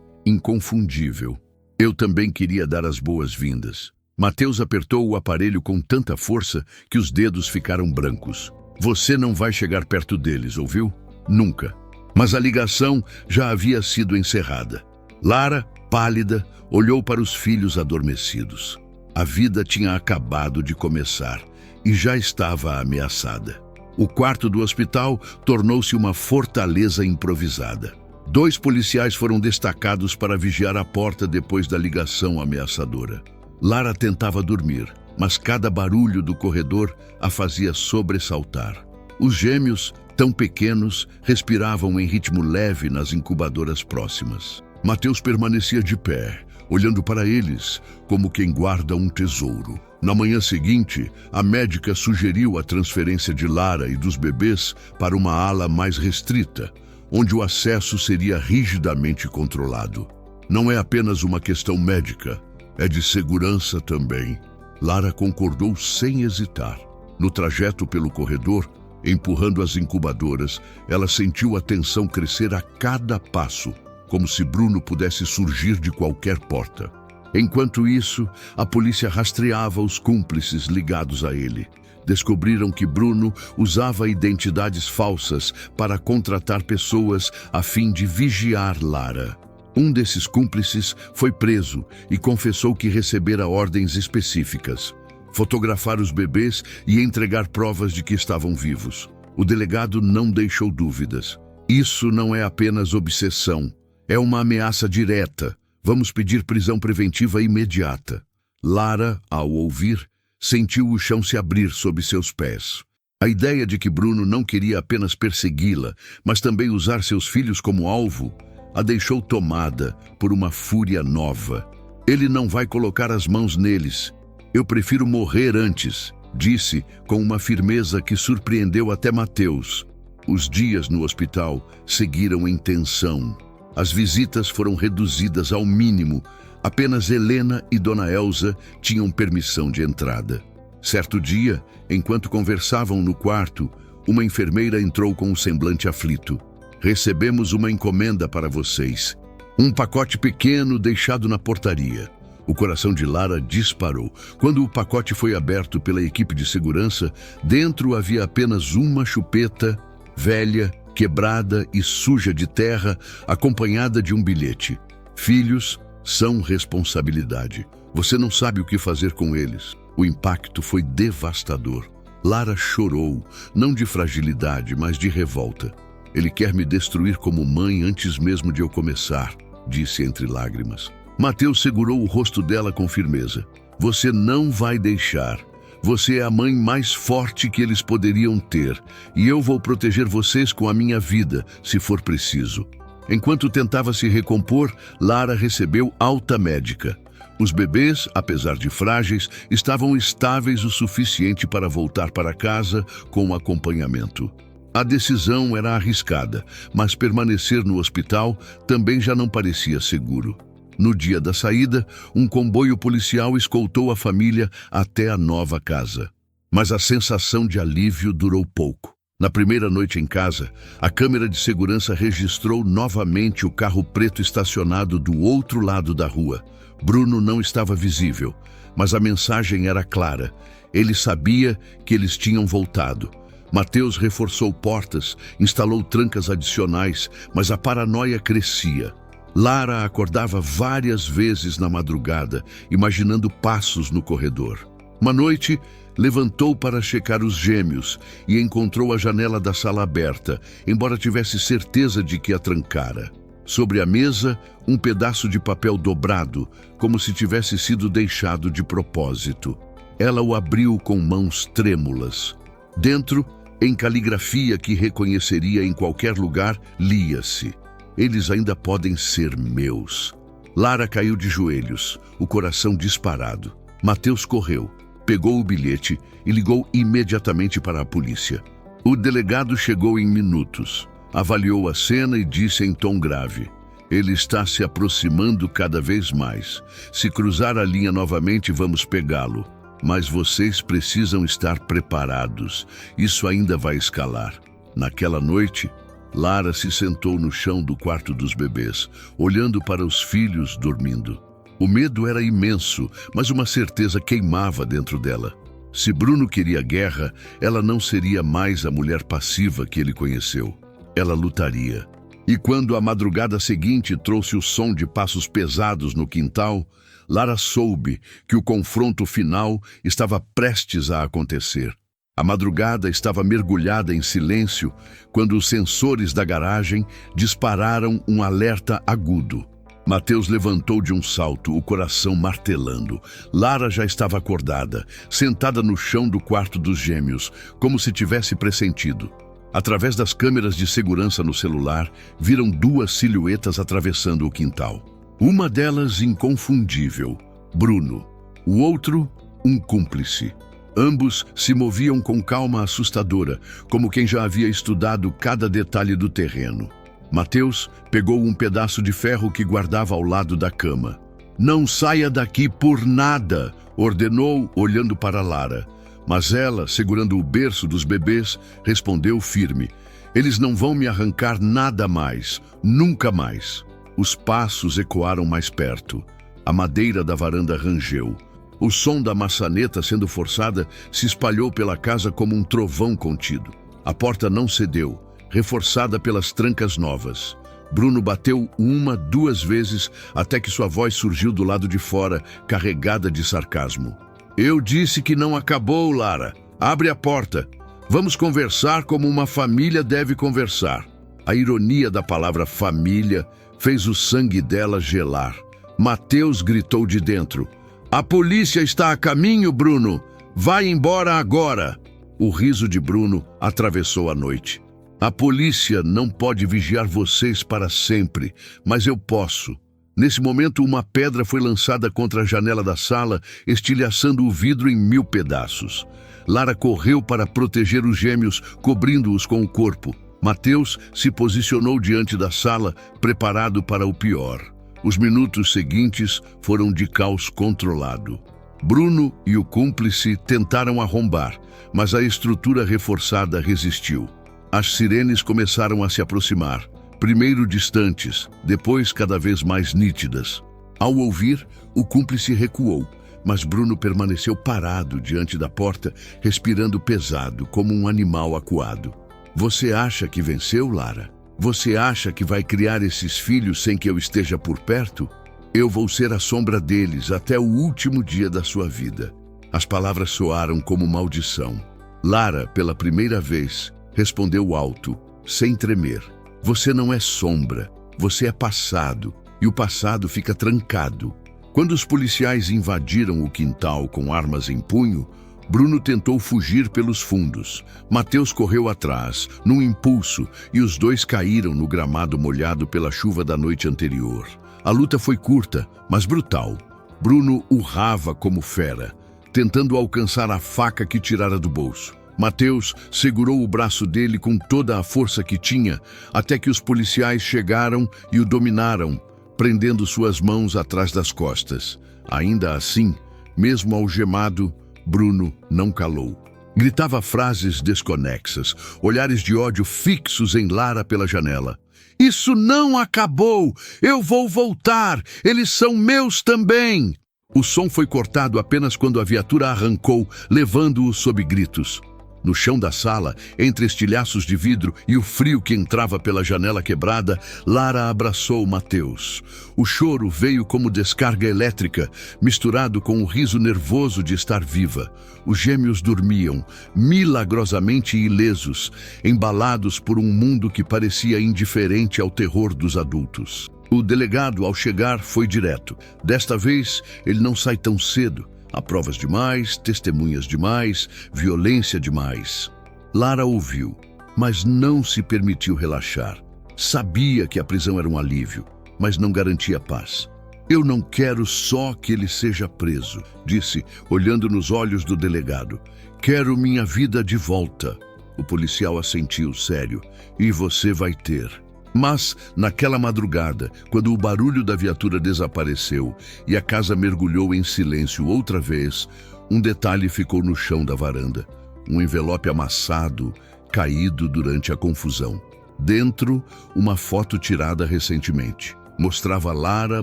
A: inconfundível. Eu também queria dar as boas-vindas. Mateus apertou o aparelho com tanta força que os dedos ficaram brancos. Você não vai chegar perto deles, ouviu? Nunca. Mas a ligação já havia sido encerrada. Lara, pálida, olhou para os filhos adormecidos. A vida tinha acabado de começar e já estava ameaçada. O quarto do hospital tornou-se uma fortaleza improvisada. 2 policiais foram destacados para vigiar a porta depois da ligação ameaçadora. Lara tentava dormir, mas cada barulho do corredor a fazia sobressaltar. Os gêmeos, tão pequenos, respiravam em ritmo leve nas incubadoras próximas. Mateus permanecia de pé, olhando para eles, como quem guarda um tesouro. Na manhã seguinte, a médica sugeriu a transferência de Lara e dos bebês para uma ala mais restrita, onde o acesso seria rigidamente controlado. Não é apenas uma questão médica, é de segurança também. Lara concordou sem hesitar. No trajeto pelo corredor, empurrando as incubadoras, ela sentiu a tensão crescer a cada passo, como se Bruno pudesse surgir de qualquer porta. Enquanto isso, a polícia rastreava os cúmplices ligados a ele. Descobriram que Bruno usava identidades falsas para contratar pessoas a fim de vigiar Lara. Um desses cúmplices foi preso e confessou que recebera ordens específicas: fotografar os bebês e entregar provas de que estavam vivos. O delegado não deixou dúvidas. Isso não é apenas obsessão, é uma ameaça direta. Vamos pedir prisão preventiva imediata. Lara, ao ouvir, sentiu o chão se abrir sob seus pés. A ideia de que Bruno não queria apenas persegui-la, mas também usar seus filhos como alvo, a deixou tomada por uma fúria nova. Ele não vai colocar as mãos neles. Eu prefiro morrer antes, disse com uma firmeza que surpreendeu até Mateus. Os dias no hospital seguiram em tensão. As visitas foram reduzidas ao mínimo. Apenas Helena e Dona Elza tinham permissão de entrada. Certo dia, enquanto conversavam no quarto, uma enfermeira entrou com um semblante aflito. Recebemos uma encomenda para vocês. Um pacote pequeno deixado na portaria. O coração de Lara disparou. Quando o pacote foi aberto pela equipe de segurança, dentro havia apenas uma chupeta, velha, quebrada e suja de terra, acompanhada de um bilhete. Filhos são responsabilidade. Você não sabe o que fazer com eles. O impacto foi devastador. Lara chorou, não de fragilidade, mas de revolta. Ele quer me destruir como mãe antes mesmo de eu começar, disse entre lágrimas. Mateus segurou o rosto dela com firmeza. Você não vai deixar. Você é a mãe mais forte que eles poderiam ter, e eu vou proteger vocês com a minha vida, se for preciso. Enquanto tentava se recompor, Lara recebeu alta médica. Os bebês, apesar de frágeis, estavam estáveis o suficiente para voltar para casa com acompanhamento. A decisão era arriscada, mas permanecer no hospital também já não parecia seguro. No dia da saída, um comboio policial escoltou a família até a nova casa. Mas a sensação de alívio durou pouco. Na primeira noite em casa, a câmera de segurança registrou novamente o carro preto estacionado do outro lado da rua. Bruno não estava visível, mas a mensagem era clara. Ele sabia que eles tinham voltado. Mateus reforçou portas, instalou trancas adicionais, mas a paranoia crescia. Lara acordava várias vezes na madrugada, imaginando passos no corredor. Uma noite, levantou para checar os gêmeos e encontrou a janela da sala aberta, embora tivesse certeza de que a trancara. Sobre a mesa, um pedaço de papel dobrado, como se tivesse sido deixado de propósito. Ela o abriu com mãos trêmulas. Dentro, em caligrafia que reconheceria em qualquer lugar, lia-se: eles ainda podem ser meus. Lara caiu de joelhos, o coração disparado. Mateus correu, pegou o bilhete e ligou imediatamente para a polícia. O delegado chegou em minutos, avaliou a cena e disse em tom grave: Ele está se aproximando cada vez mais. Se cruzar a linha novamente, vamos pegá-lo. Mas vocês precisam estar preparados. Isso ainda vai escalar. Naquela noite, Lara se sentou no chão do quarto dos bebês, olhando para os filhos dormindo. O medo era imenso, mas uma certeza queimava dentro dela. Se Bruno queria guerra, ela não seria mais a mulher passiva que ele conheceu. Ela lutaria. E quando a madrugada seguinte trouxe o som de passos pesados no quintal, Lara soube que o confronto final estava prestes a acontecer. A madrugada estava mergulhada em silêncio quando os sensores da garagem dispararam um alerta agudo. Mateus levantou de um salto, o coração martelando. Lara já estava acordada, sentada no chão do quarto dos gêmeos, como se tivesse pressentido. Através das câmeras de segurança no celular, viram duas silhuetas atravessando o quintal. Uma delas inconfundível, Bruno. O outro, um cúmplice. Ambos se moviam com calma assustadora, como quem já havia estudado cada detalhe do terreno. Mateus pegou um pedaço de ferro que guardava ao lado da cama. "Não saia daqui por nada", ordenou, olhando para Lara. Mas ela, segurando o berço dos bebês, respondeu firme: "Eles não vão me arrancar nada mais, nunca mais." Os passos ecoaram mais perto. A madeira da varanda rangeu. O som da maçaneta sendo forçada se espalhou pela casa como um trovão contido. A porta não cedeu, reforçada pelas trancas novas. Bruno bateu uma, duas vezes, até que sua voz surgiu do lado de fora, carregada de sarcasmo. "Eu disse que não acabou, Lara. Abre a porta. Vamos conversar como uma família deve conversar." A ironia da palavra família fez o sangue dela gelar. Mateus gritou de dentro: "A polícia está a caminho, Bruno! Vai embora agora!" O riso de Bruno atravessou a noite. "A polícia não pode vigiar vocês para sempre, mas eu posso." Nesse momento, uma pedra foi lançada contra a janela da sala, estilhaçando o vidro em 1000 pedaços. Lara correu para proteger os gêmeos, cobrindo-os com o corpo. Mateus se posicionou diante da sala, preparado para o pior. Os minutos seguintes foram de caos controlado. Bruno e o cúmplice tentaram arrombar, mas a estrutura reforçada resistiu. As sirenes começaram a se aproximar, primeiro distantes, depois cada vez mais nítidas. Ao ouvir, o cúmplice recuou, mas Bruno permaneceu parado diante da porta, respirando pesado, como um animal acuado. "Você acha que venceu, Lara? Você acha que vai criar esses filhos sem que eu esteja por perto? Eu vou ser a sombra deles até o último dia da sua vida." As palavras soaram como maldição. Lara, pela primeira vez, respondeu alto, sem tremer: "Você não é sombra, você é passado, e o passado fica trancado." Quando os policiais invadiram o quintal com armas em punho, Bruno tentou fugir pelos fundos. Mateus correu atrás, num impulso, e os dois caíram no gramado molhado pela chuva da noite anterior. A luta foi curta, mas brutal. Bruno urrava como fera, tentando alcançar a faca que tirara do bolso. Mateus segurou o braço dele com toda a força que tinha, até que os policiais chegaram e o dominaram, prendendo suas mãos atrás das costas. Ainda assim, mesmo algemado, Bruno não calou. Gritava frases desconexas, olhares de ódio fixos em Lara pela janela. "Isso não acabou! Eu vou voltar! Eles são meus também!" O som foi cortado apenas quando a viatura arrancou, levando-o sob gritos. No chão da sala, entre estilhaços de vidro e o frio que entrava pela janela quebrada, Lara abraçou Mateus. O choro veio como descarga elétrica, misturado com o riso nervoso de estar viva. Os gêmeos dormiam, milagrosamente ilesos, embalados por um mundo que parecia indiferente ao terror dos adultos. O delegado, ao chegar, foi direto. Desta vez, ele não sai tão cedo. Há provas demais, testemunhas demais, violência demais. Lara ouviu, mas não se permitiu relaxar. Sabia que a prisão era um alívio, mas não garantia paz. "Eu não quero só que ele seja preso", disse, olhando nos olhos do delegado. "Quero minha vida de volta." O policial assentiu sério. "E você vai ter." Mas, naquela madrugada, quando o barulho da viatura desapareceu e a casa mergulhou em silêncio outra vez, um detalhe ficou no chão da varanda. Um envelope amassado, caído durante a confusão. Dentro, uma foto tirada recentemente. Mostrava Lara,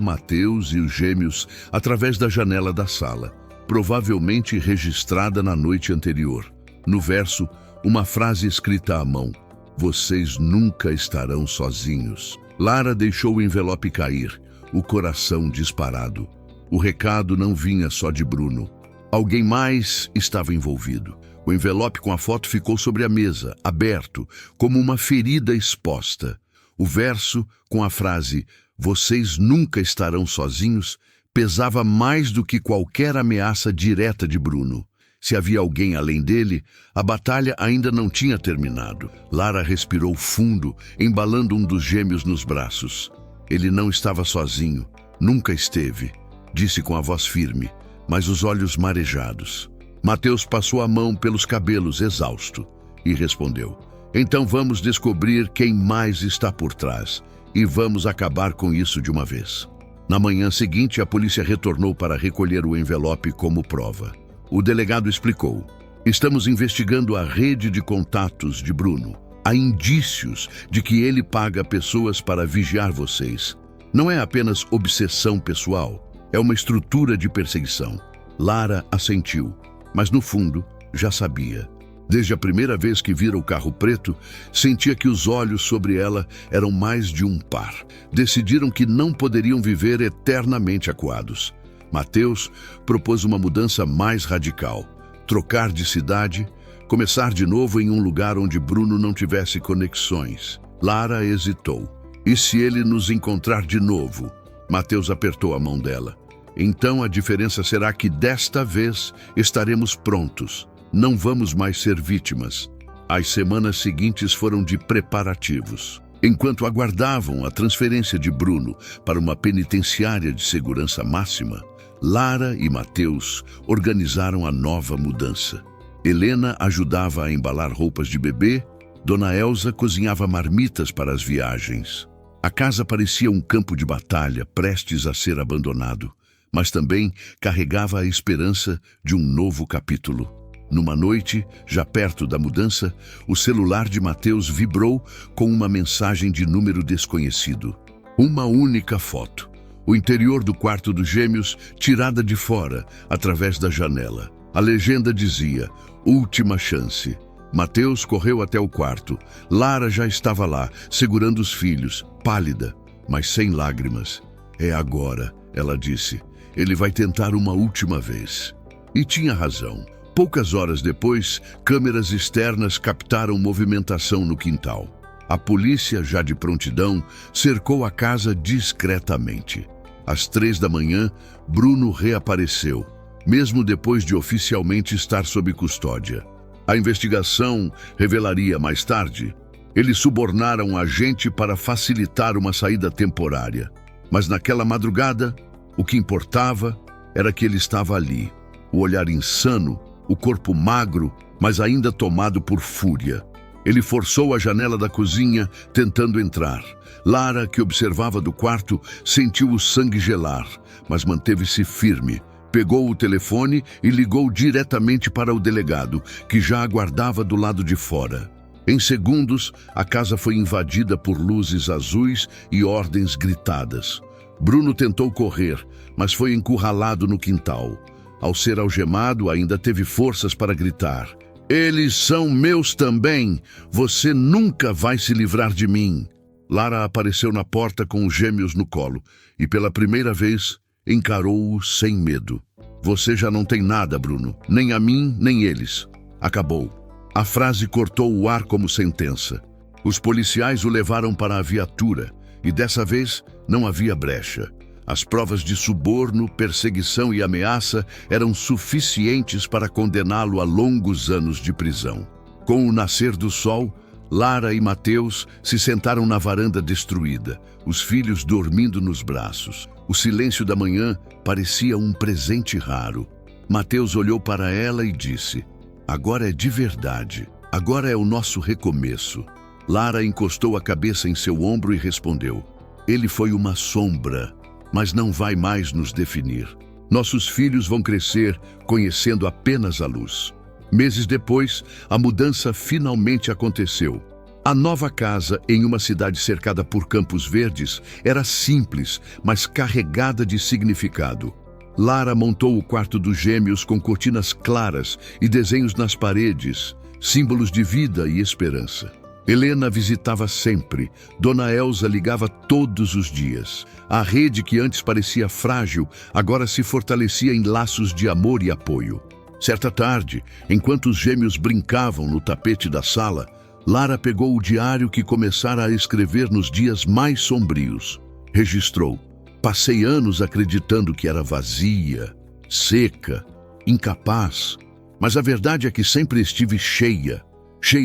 A: Mateus e os gêmeos através da janela da sala, provavelmente registrada na noite anterior. No verso, uma frase escrita à mão: "Vocês nunca estarão sozinhos." Lara deixou o envelope cair, o coração disparado. O recado não vinha só de Bruno. Alguém mais estava envolvido. O envelope com a foto ficou sobre a mesa, aberto, como uma ferida exposta. O verso, com a frase "Vocês nunca estarão sozinhos", pesava mais do que qualquer ameaça direta de Bruno. Se havia alguém além dele, a batalha ainda não tinha terminado. Lara respirou fundo, embalando um dos gêmeos nos braços. Ele não estava sozinho, nunca esteve, disse com a voz firme, mas os olhos marejados. Mateus passou a mão pelos cabelos, exausto, e respondeu: "Então vamos descobrir quem mais está por trás, e vamos acabar com isso de uma vez." Na manhã seguinte, a polícia retornou para recolher o envelope como prova. O delegado explicou: "Estamos investigando a rede de contatos de Bruno. Há indícios de que ele paga pessoas para vigiar vocês. Não é apenas obsessão pessoal, é uma estrutura de perseguição." Lara assentiu, mas no fundo já sabia. Desde a primeira vez que vira o carro preto, sentia que os olhos sobre ela eram mais de um par. Decidiram que não poderiam viver eternamente acuados. Mateus propôs uma mudança mais radical: trocar de cidade, começar de novo em um lugar onde Bruno não tivesse conexões. Lara hesitou. "E se ele nos encontrar de novo?" Mateus apertou a mão dela. "Então a diferença será que desta vez estaremos prontos. Não vamos mais ser vítimas." As semanas seguintes foram de preparativos. Enquanto aguardavam a transferência de Bruno para uma penitenciária de segurança máxima, Lara e Mateus organizaram a nova mudança. Helena ajudava a embalar roupas de bebê, Dona Elza cozinhava marmitas para as viagens. A casa parecia um campo de batalha prestes a ser abandonado, mas também carregava a esperança de um novo capítulo. Numa noite, já perto da mudança, o celular de Mateus vibrou com uma mensagem de número desconhecido. Uma única foto. O interior do quarto dos gêmeos, tirada de fora, através da janela. A legenda dizia: "Última chance." Mateus correu até o quarto. Lara já estava lá, segurando os filhos, pálida, mas sem lágrimas. "É agora," ela disse. "Ele vai tentar uma última vez." E tinha razão. Poucas horas depois, câmeras externas captaram movimentação no quintal. A polícia, já de prontidão, cercou a casa discretamente. Às 3 da manhã, Bruno reapareceu, mesmo depois de oficialmente estar sob custódia. A investigação revelaria mais tarde. Eles subornaram um agente para facilitar uma saída temporária. Mas naquela madrugada, o que importava era que ele estava ali. O olhar insano, o corpo magro, mas ainda tomado por fúria. Ele forçou a janela da cozinha, tentando entrar. Lara, que observava do quarto, sentiu o sangue gelar, mas manteve-se firme. Pegou o telefone e ligou diretamente para o delegado, que já aguardava do lado de fora. Em segundos, a casa foi invadida por luzes azuis e ordens gritadas. Bruno tentou correr, mas foi encurralado no quintal. Ao ser algemado, ainda teve forças para gritar: "Eles são meus também! Você nunca vai se livrar de mim!" Lara apareceu na porta com os gêmeos no colo e, pela primeira vez, encarou-o sem medo. "Você já não tem nada, Bruno. Nem a mim, nem eles." Acabou. A frase cortou o ar como sentença. Os policiais o levaram para a viatura e, dessa vez, não havia brecha. As provas de suborno, perseguição e ameaça eram suficientes para condená-lo a longos anos de prisão. Com o nascer do sol, Lara e Mateus se sentaram na varanda destruída, os filhos dormindo nos braços. O silêncio da manhã parecia um presente raro. Mateus olhou para ela e disse: "Agora é de verdade. Agora é o nosso recomeço." Lara encostou a cabeça em seu ombro e respondeu: ele foi uma sombra, mas não vai mais nos definir. Nossos filhos vão crescer conhecendo apenas a luz. Meses depois, a mudança finalmente aconteceu. A nova casa, em uma cidade cercada por campos verdes, era simples, mas carregada de significado. Lara montou o quarto dos gêmeos com cortinas claras e desenhos nas paredes, símbolos de vida e esperança. Helena visitava sempre. Dona Elsa ligava todos os dias. A rede que antes parecia frágil, agora se fortalecia em laços de amor e apoio. Certa tarde, enquanto os gêmeos brincavam no tapete da sala, Lara pegou o diário que começara a escrever nos dias mais sombrios. Registrou: passei anos acreditando que era vazia, seca, incapaz, mas a verdade é que sempre estive cheia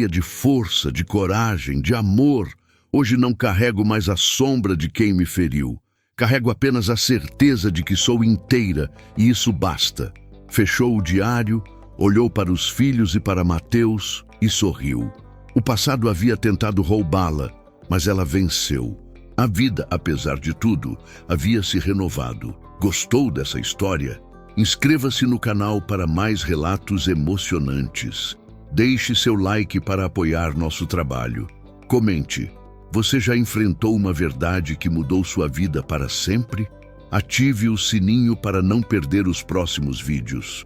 A: de força, de coragem, de amor. Hoje não carrego mais a sombra de quem me feriu. Carrego apenas a certeza de que sou inteira e isso basta. Fechou o diário, olhou para os filhos e para Mateus e sorriu. O passado havia tentado roubá-la, mas ela venceu. A vida, apesar de tudo, havia se renovado. Gostou dessa história? Inscreva-se no canal para mais relatos emocionantes. Deixe seu like para apoiar nosso trabalho. Comente: você já enfrentou uma verdade que mudou sua vida para sempre? Ative o sininho para não perder os próximos vídeos.